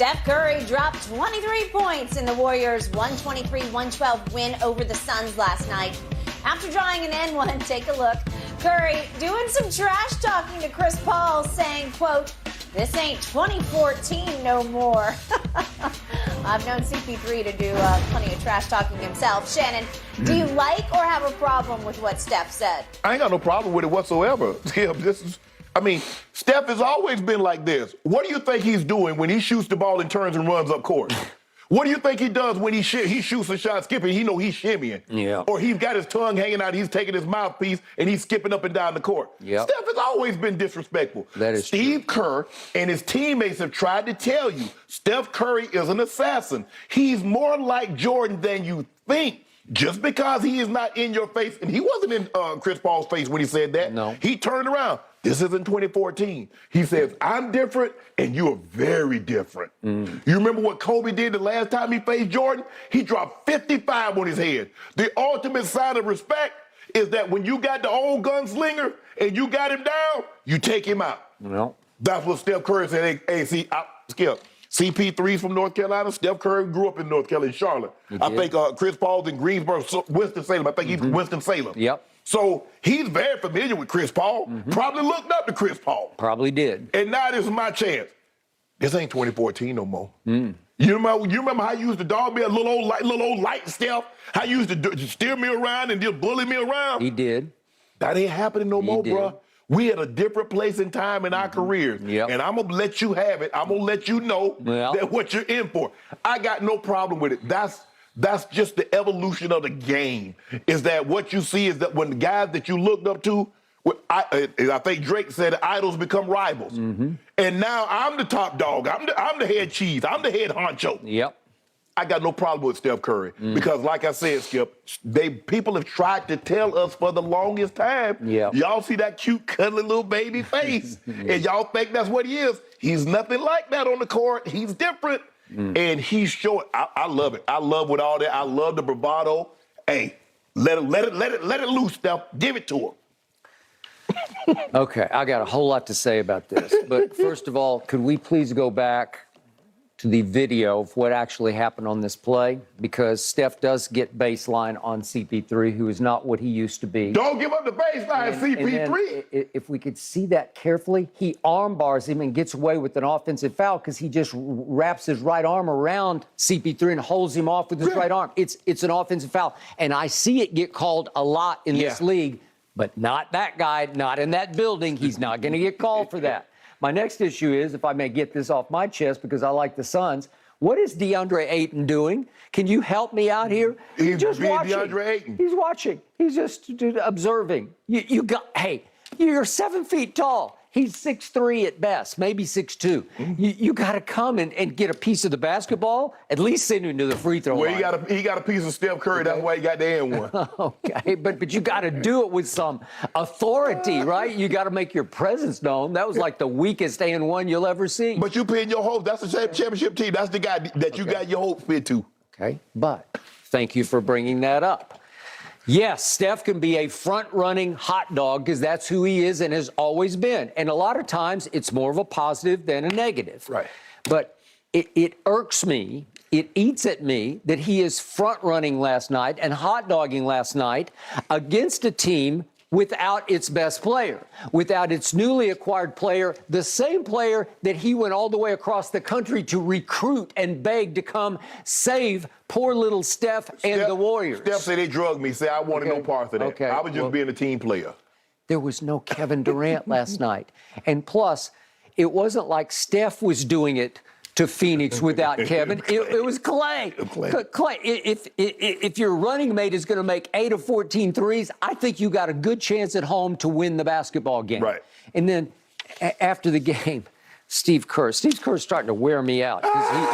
Steph Curry dropped 23 points in the Warriors' 123-112 win over the Suns last night. After drawing an N1, take a look. Curry doing some trash talking to Chris Paul, saying, quote, "This ain't 2014 no more." I've known CP3 to do plenty of trash talking himself. Shannon, do you like or have a problem with what Steph said? I ain't got no problem with it whatsoever. Steph has always been like this. What do you think he's doing when he shoots the ball and turns and runs up court? What do you think he does when he shoots a shot skipping? He know he's shimmying. Yeah. Or he's got his tongue hanging out, he's taking his mouthpiece, and he's skipping up and down the court. Yep. Steph has always been disrespectful. That is Steve Kerr and his teammates have tried to tell you, Steph Curry is an assassin. He's more like Jordan than you think. Just because he is not in your face, and he wasn't in Chris Paul's face when he said that. No. He turned around. This isn't 2014. He says, I'm different, and you are very different. You remember what Kobe did the last time he faced Jordan? He dropped 55 on his head. The ultimate sign of respect is that when you got the old gunslinger and you got him down, you take him out. No. That's what Steph Curry said. Hey, see, Skip. CP3's from North Carolina. Steph Curry grew up in North Carolina, Charlotte. I think Chris Paul's in Greensboro, Winston-Salem. I think he's from Winston-Salem. Yep. So he's very familiar with Chris Paul. Probably looked up to Chris Paul. Probably did. And now this is my chance. This ain't 2014 no more. You remember how you used to dog me a little old light Steph? How you used to steer me around and just bully me around? He did. That ain't happening no more, bruh. We at a different place in time in our careers. Yep. And I'm going to let you have it. I'm going to let you know that what you're in for. I got no problem with it. That's just the evolution of the game, is that what you see is that when the guys that you looked up to, I think Drake said idols become rivals. And now I'm the top dog. I'm the head cheese. I'm the head honcho. Yep. I got no problem with Steph Curry because, like I said, Skip, people have tried to tell us for the longest time. Y'all see that cute, cuddly little baby face, and y'all think that's what he is. He's nothing like that on the court. He's different, and he's showing. I love it. I love with all that. I love the bravado. Hey, let it loose, Steph. Give it to him. Okay, I got a whole lot to say about this, but first of all, could we please go back to the video of what actually happened on this play, because Steph does get baseline on CP3, who is not what he used to be. Don't give up the baseline, CP3. And if we could see that carefully, he arm bars him and gets away with an offensive foul because he just wraps his right arm around CP3 and holds him off with his right arm. It's an offensive foul, and I see it get called a lot in this league, but not that guy, not in that building. He's not going to get called for that. My next issue is, if I may get this off my chest because I like the Suns, what is DeAndre Ayton doing? Can you help me out here? He's just watching. DeAndre Ayton. He's watching. He's just observing. You're 7 feet tall. He's 6'3" at best, maybe 6'2". You got to come and get a piece of the basketball, at least send him to the free throw line. He got a piece of Steph Curry. That's why he got the N1. Okay, but you got to do it with some authority, right? You got to make your presence known. That was like the weakest N1 you'll ever see. But you pin your hopes. That's the championship team. That's the guy that you got your hopes fit to. Okay, but thank you for bringing that up. Yes, Steph can be a front-running hot dog because that's who he is and has always been. And a lot of times it's more of a positive than a negative. Right. But it irks me, it eats at me that he is front-running last night and hot dogging last night against a team without its best player, without its newly acquired player, the same player that he went all the way across the country to recruit and beg to come save poor little Steph and the Warriors. Steph said they drugged me. Said I wanted no part of that. I was just being a team player. There was no Kevin Durant last night. And plus, it wasn't like Steph was doing it to Phoenix without Kevin. It was Clay. Clay, if your running mate is going to make 8 of 14 threes, I think you got a good chance at home to win the basketball game. Right. And then after the game, Steve Kerr's starting to wear me out.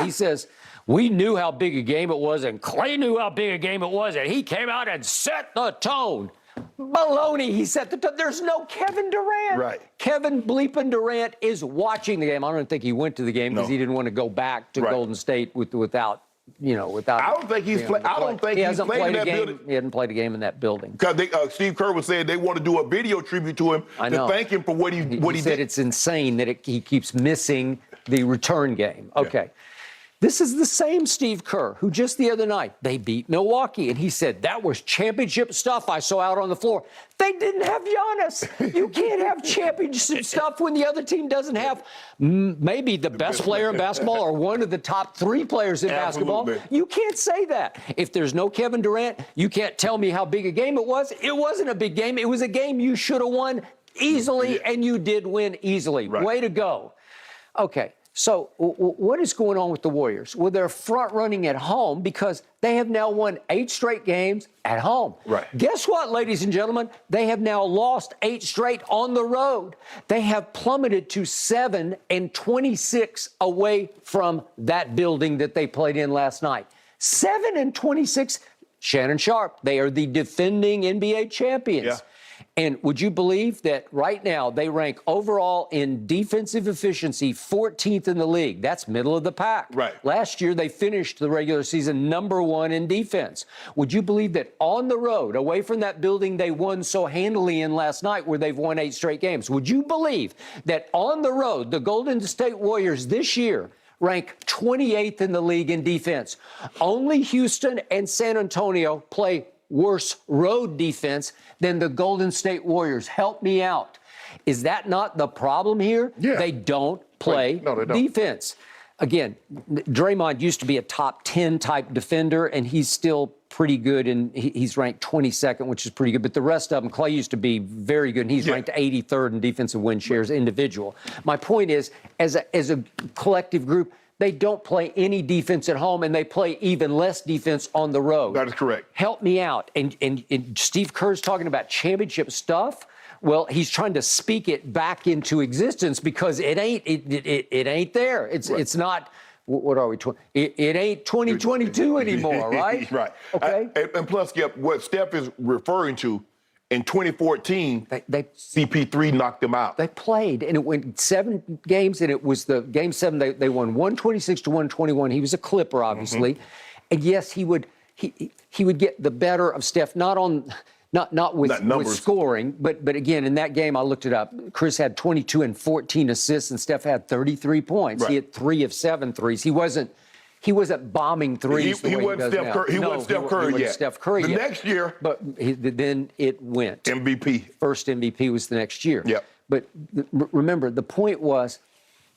He says, we knew how big a game it was, and Clay knew how big a game it was, and he came out and set the tone. Baloney, he set the tone. There's no Kevin Durant. Right. Kevin bleeping Durant is watching the game. I don't think he went to the game because he didn't want to go back to Golden State without without. I don't think he's played. I don't think he's played in that building. He hadn't played a game in that building. Because Steve Kerr was saying they want to do a video tribute to him to thank him for what he said did. It's insane that he keeps missing the return game. Okay. Yeah. This is the same Steve Kerr who just the other night, they beat Milwaukee, and he said, that was championship stuff I saw out on the floor. They didn't have Giannis. You can't have championship stuff when the other team doesn't have maybe the best player in basketball or one of the top 3 players in basketball. You can't say that. If there's no Kevin Durant, you can't tell me how big a game it was. It wasn't a big game. It was a game you should have won easily, and you did win easily. Right. Way to go. Okay. So what is going on with the Warriors? Well, they're front running at home because they have now won 8 straight games at home. Right. Guess what, ladies and gentlemen? They have now lost 8 straight on the road. They have plummeted to 7-26 away from that building that they played in last night. 7-26. Shannon Sharp, they are the defending NBA champions. Yeah. And would you believe that right now they rank overall in defensive efficiency 14th in the league? That's middle of the pack. Right. Last year they finished the regular season #1 in defense. Would you believe that on the road, away from that building they won so handily in last night where they've won 8 straight games? Would you believe that on the road, the Golden State Warriors this year rank 28th in the league in defense? Only Houston and San Antonio play worse road defense than the Golden State Warriors. Help me out. Is that not the problem here? Yeah. They don't play they don't. defense. Again, Draymond used to be a top 10 type defender, and he's still pretty good, and he's ranked 22nd, which is pretty good. But the rest of them, Clay used to be very good, and he's ranked 83rd in defensive win shares individual. My point is, as a collective group, they don't play any defense at home, and they play even less defense on the road. That is correct. Help me out. And Steve Kerr's talking about championship stuff. Well, he's trying to speak it back into existence because it ain't there. It's not. What are we? It ain't 2022 anymore, right? Right. Okay. And plus, Skip, what Steph is referring to. In 2014, CP3 knocked them out. They played, and it went 7 games, and it was the game 7. They won 126-121. He was a Clipper, obviously, and yes, he would get the better of Steph, not with scoring, but again in that game I looked it up. Chris had 22 and 14 assists, and Steph had 33 points. Right. He had 3 of 7 threes. He wasn't bombing threes. He wasn't Steph Curry. He wasn't Steph Curry yet. Steph Curry the yet. next year, but then it went MVP. First MVP was the next year. Yep. But remember, the point was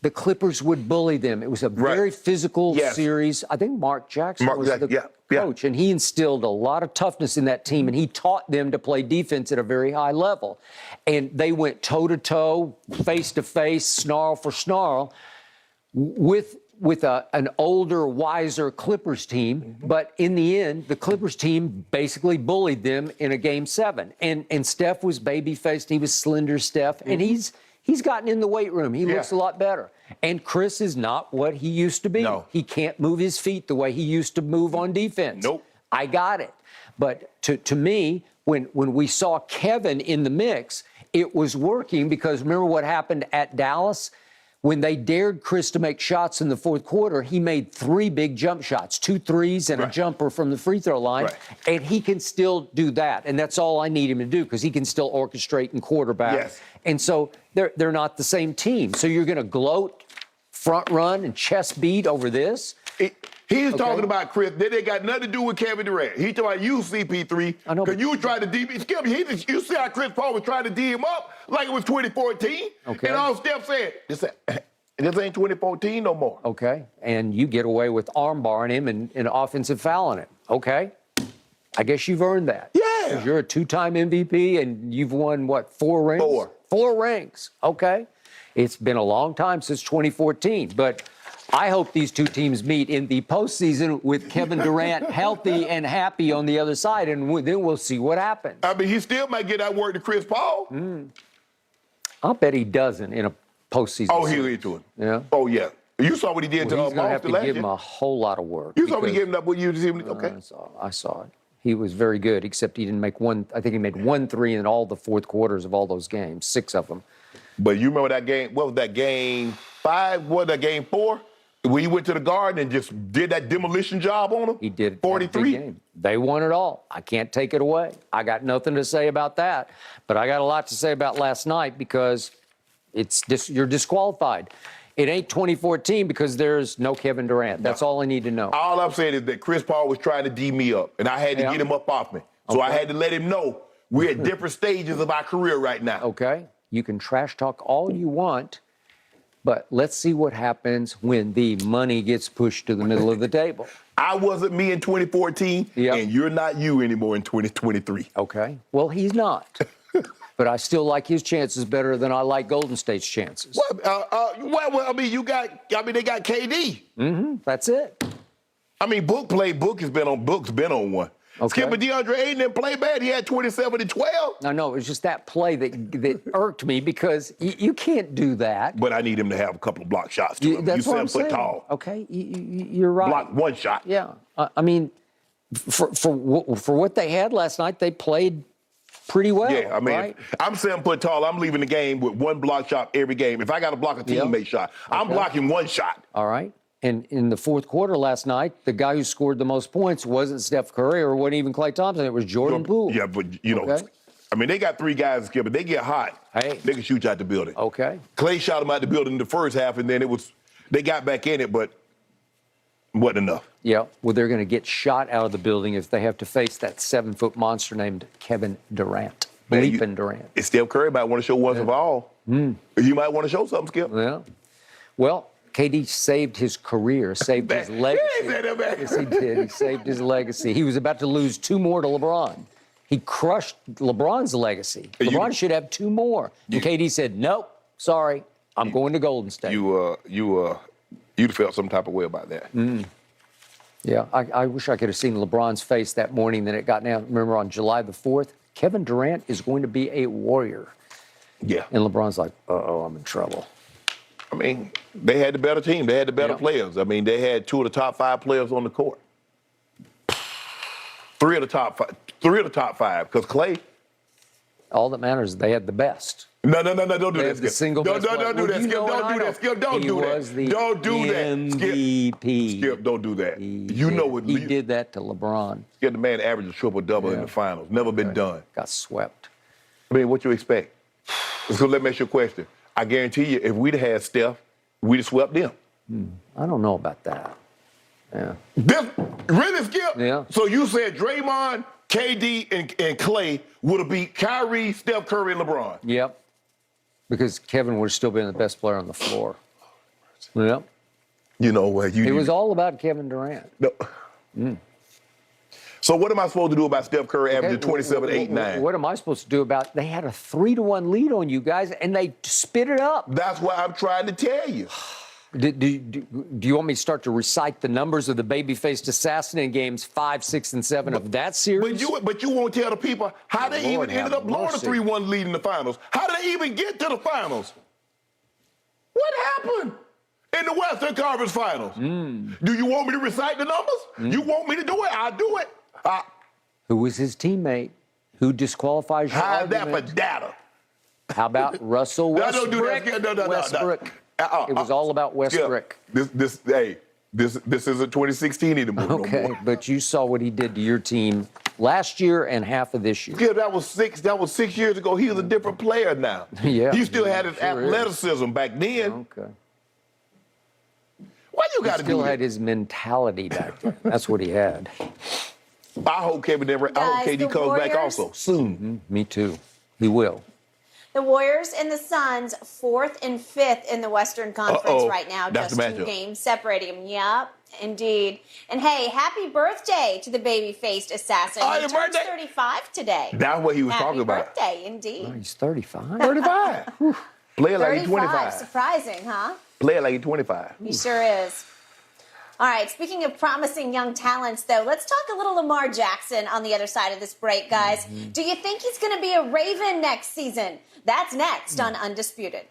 the Clippers would bully them. It was a very physical series. I think Mark Jackson was the coach, and he instilled a lot of toughness in that team, and he taught them to play defense at a very high level. And they went toe-to-toe, face-to-face, snarl for snarl with an older, wiser Clippers team. But in the end, the Clippers team basically bullied them in a game 7. And Steph was baby-faced. He was slender Steph. And he's gotten in the weight room. He looks a lot better. And Chris is not what he used to be. No. He can't move his feet the way he used to move on defense. Nope. I got it. But to me, when we saw Kevin in the mix, it was working because remember what happened at Dallas? When they dared Chris to make shots in the fourth quarter, he made 3 big jump shots, 2 threes and a jumper from the free throw line. Right. And he can still do that. And that's all I need him to do because he can still orchestrate and quarterback. Yes. And so they're not the same team. So you're going to gloat, front run, and chest beat over this? He's talking about Chris. That ain't got nothing to do with Kevin Durant. He's talking about you, CP3. I know. Because you tried to D him. Skip, you see how Chris Paul was trying to D him up like it was 2014? Okay. And all Steph said, this ain't 2014 no more. Okay. And you get away with arm barring him and offensive fouling him. Okay. I guess you've earned that. Yeah. Because you're a 2-time MVP and you've won, what, 4 rings? 4. 4 rings. Okay. It's been a long time since 2014. But I hope these two teams meet in the postseason with Kevin Durant healthy and happy on the other side, and then we'll see what happens. I mean, he still might get that word to Chris Paul. I'll bet he doesn't in a postseason. Oh, he'll get to it. Yeah. Oh, yeah. You saw what he did to He's going to have to last give year. him a whole lot of work. You saw what he gave him up. Okay. I saw it. He was very good, except he didn't make one. I think he made 1 3 in all the fourth quarters of all those games, 6 of them. But you remember that game? What was that, game 5? What was that, game 4? When he went to the Garden and just did that demolition job on him? He did. 43. They won it all. I can't take it away. I got nothing to say about that. But I got a lot to say about last night because you're disqualified. It ain't 2014 because there's no Kevin Durant. That's all I need to know. All I'm saying is that Chris Paul was trying to D me up, and I had to get him up off me. So I had to let him know we're at different stages of our career right now. Okay? You can trash talk all you want, but let's see what happens when the money gets pushed to the middle of the table. I wasn't me in 2014, and you're not you anymore in 2023. Okay. Well, he's not. But I still like his chances better than I like Golden State's chances. Well, I mean, they got KD. Mm-hmm. That's it. I mean, Book's been on one. Okay. Skip, but DeAndre Ayton didn't play bad. He had 27 and 12. No, it was just that play that irked me because you can't do that. But I need him to have a couple of block shots too. That's what I'm 7 foot saying. tall. Okay, you're right. Block one shot. Yeah, I mean, for what they had last night, they played pretty well. Yeah, I mean, right? I'm 7 foot tall. I'm leaving the game with one block shot every game. If I got to block a teammate shot, I'm blocking one shot. All right. And in the fourth quarter last night, the guy who scored the most points wasn't Steph Curry or wasn't even Klay Thompson. It was Jordan Poole. Yeah, but, I mean, they got 3 guys, Skip, but they get hot. Hey. They can shoot you out the building. Okay. Klay shot them out the building in the first half, and then they got back in it, but wasn't enough. Yeah, well, they're going to get shot out of the building if they have to face that 7-foot monster named Kevin Durant. Bleeping Durant. It's Steph Curry might want to show once of all. You might want to show something, Skip. Yeah. Well, KD saved his career, saved his legacy. Yes, he did. He saved his legacy. He was about to lose 2 more to LeBron. He crushed LeBron's legacy. LeBron should have 2 more. And KD said, nope, sorry, I'm going to Golden State. You'd felt some type of way about that. Yeah, I wish I could have seen LeBron's face that morning that it got down. Remember on July the 4th, Kevin Durant is going to be a Warrior. Yeah. And LeBron's like, uh-oh, I'm in trouble. I mean, they had the better team. They had the better players. I mean, they had 2 of the top 5 players on the court. 3 of the top 5. 3 of the top 5. Because Klay. All that matters is they had the best. No, don't do They that, have the Skip. single best Don't do that, Skip. Don't do that, Skip. Don't do that. Don't do that, Skip. MVP. Skip, don't do that. You know what? He did that to LeBron. Skip, the man averaged a triple-double in the finals. Never been done. Got swept. I mean, what you expect? So let me ask you a question. I guarantee you, if we'd had Steph, we'd have swept them. I don't know about that. Yeah. Really, Skip? Yeah. So you said Draymond, KD, and Klay would have beat Kyrie, Steph Curry, and LeBron? Yep. Because Kevin would have still been the best player on the floor. Yep. You know what? It was all about Kevin Durant. No. So what am I supposed to do about Steph Curry averaging 27, 8, 9? What am I supposed to do about they had a 3-1 lead on you guys, and they spit it up? That's what I'm trying to tell you. Do you want me to start to recite the numbers of the baby-faced assassin in games 5, 6, and 7 of that series? But you won't tell the people how they even ended up blowing a 3-1 lead in the finals. How did they even get to the finals? What happened in the Western Conference Finals? Do you want me to recite the numbers? You want me to do it? I'll do it. Who was his teammate? Who disqualifies your argument? That for data. How about Russell Westbrook? Don't do that. No. Westbrook. It was all about Westbrook. This isn't 2016 anymore. Okay, no more. but you saw what he did to your team last year and half of this year. Yeah, that was 6 years ago. He was a different player now. Yeah. He still had his athleticism back then. Okay. Why you got to do that? He still had his mentality back then. That's what he had. I hope KD comes back also soon. Me too. He will. The Warriors and the Suns, 4th and 5th in the Western Conference right now. That's just the 2 matchup. games separating them. Yep, indeed. And hey, happy birthday to the baby-faced assassin. He turns 35 today. That's what he was talking about. Happy birthday, indeed. Oh, he's 35. 35. Play it like he's 25. Surprising, huh? Play it like he's 25. He sure is. All right, speaking of promising young talents, though, let's talk a little Lamar Jackson on the other side of this break, guys. Do you think he's going to be a Raven next season? That's next on Undisputed.